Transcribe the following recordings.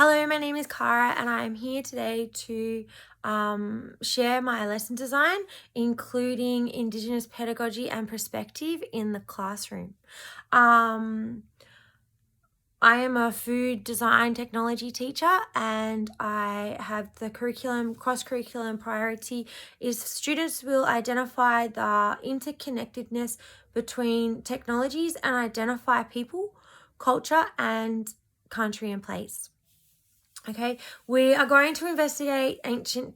Hello, my name is Cara and I'm here today to share my lesson design, including Indigenous pedagogy and perspective in the classroom. I am a food design technology teacher and I have the cross-curriculum priority is students will identify the interconnectedness between technologies and identify people, culture and country and place. Okay, we are going to investigate ancient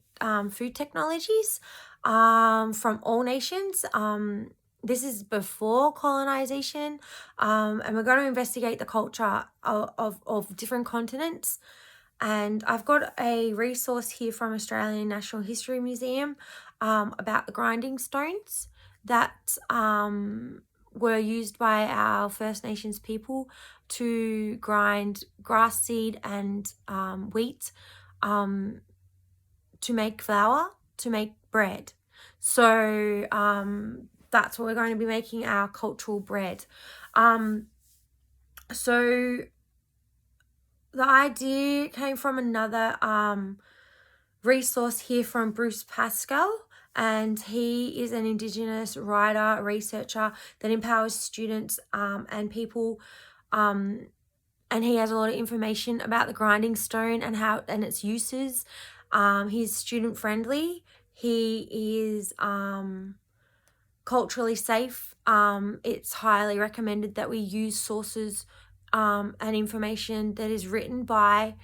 food technologies from all nations. This is before colonization, and we're going to investigate the culture of different continents. And I've got a resource here from Australian National History Museum about the grinding stones that were used by our First Nations people to grind grass seed and wheat to make flour, to make bread. So that's what we're going to be making our cultural bread. So the idea came from another resource here from Bruce Pascal, and he is an Indigenous writer, researcher that empowers students and people, and he has a lot of information about the grinding stone and its uses. He's student friendly. He is culturally safe. It's highly recommended that we use sources and information that is written by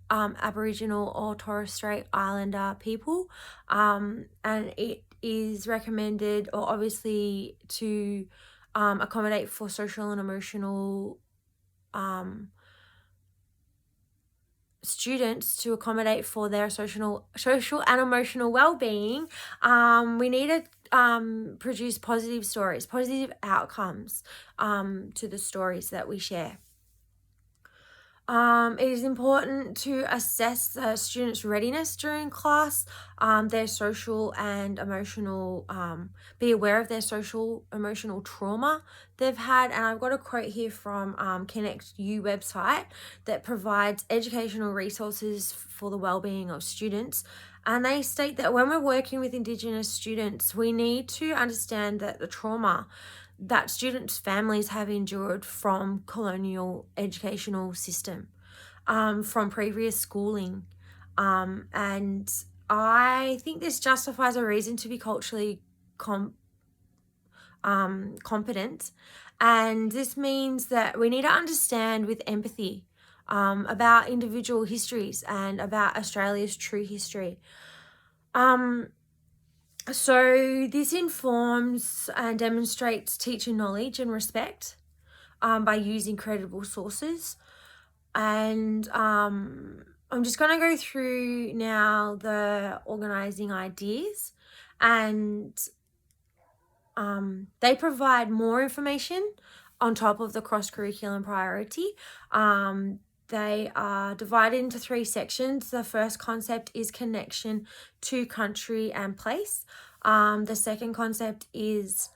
Aboriginal or Torres Strait Islander people, and it is recommended, or obviously, to accommodate for social and emotional students, to accommodate for their social and emotional well-being. We need to produce positive stories, positive outcomes to the stories that we share. It is important to assess the students' readiness during class, their social and emotional, be aware of their social emotional trauma they've had. And I've got a quote here from Connect U website that provides educational resources for the well-being of students. And they state that when we're working with Indigenous students, we need to understand that the trauma that students' families have endured from colonial educational system, from previous schooling. And I think this justifies a reason to be culturally competent. And this means that we need to understand with empathy about individual histories and about Australia's true history. So this informs and demonstrates teacher knowledge and respect by using credible sources. And I'm just going to go through now the organising ideas, and they provide more information on top of the cross-curriculum priority. They are divided into 3 sections. The first concept is connection to country and place. The second concept is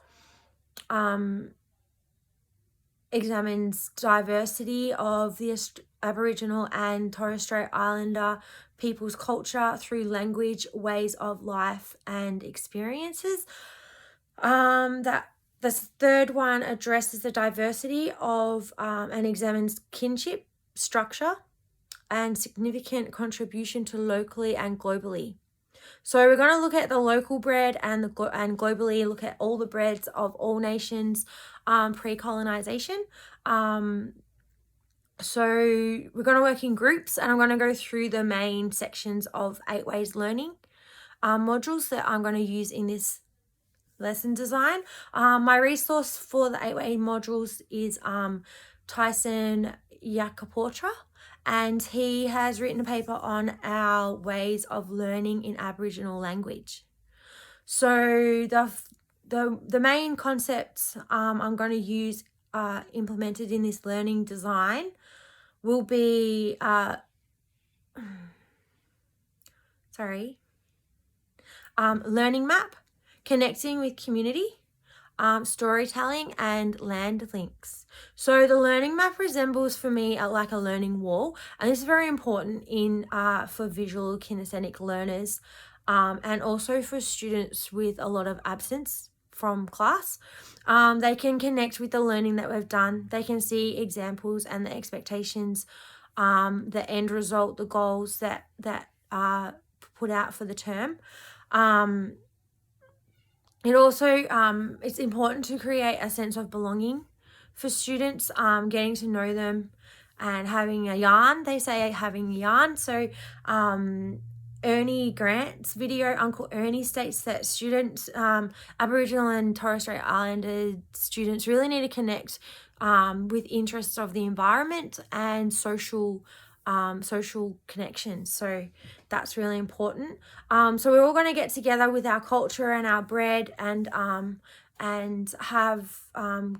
examines diversity of the Aboriginal and Torres Strait Islander people's culture through language, ways of life and experiences. The third one addresses the diversity of and examines kinship, structure and significant contribution to locally and globally. So we're going to look at the local bread and globally look at all the breads of all nations pre-colonization. So we're going to work in groups, and I'm going to go through the main sections of 8 Ways Learning modules that I'm going to use in this lesson design. My resource for the 8-way modules is Tyson Yakaportra, and he has written a paper on our ways of learning in Aboriginal language. So the main concepts I'm going to use implemented in this learning design will be learning map, connecting with community, storytelling, and land links. So the learning map resembles for me like a learning wall, and this is very important for visual kinesthetic learners, and also for students with a lot of absence from class. They can connect with the learning that we've done. They can see examples and the expectations, the end result, the goals that are put out for the term. It also, it's important to create a sense of belonging for students, getting to know them and having a yarn. They say having a yarn. So Ernie Grant's video, Uncle Ernie, states that students, Aboriginal and Torres Strait Islander students, really need to connect with interests of the environment and social connections. So that's really important. So we're all going to get together with our culture and our bread, and have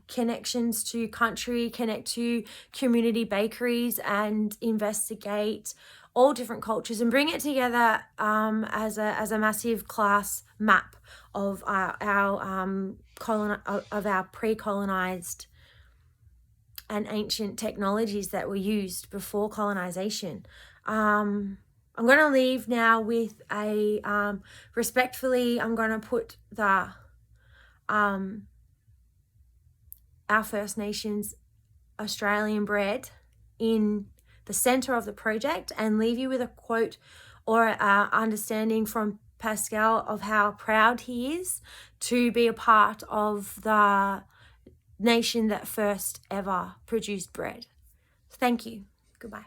connections to country, connect to community bakeries, and investigate all different cultures and bring it together as a massive class map of our pre-colonized and ancient technologies that were used before colonization. I'm going to leave now with respectfully, I'm going to put our First Nations Australian bread in the center of the project, and leave you with a quote or understanding from Pascal of how proud he is to be a part of the nation that first ever produced bread. Thank you. Goodbye.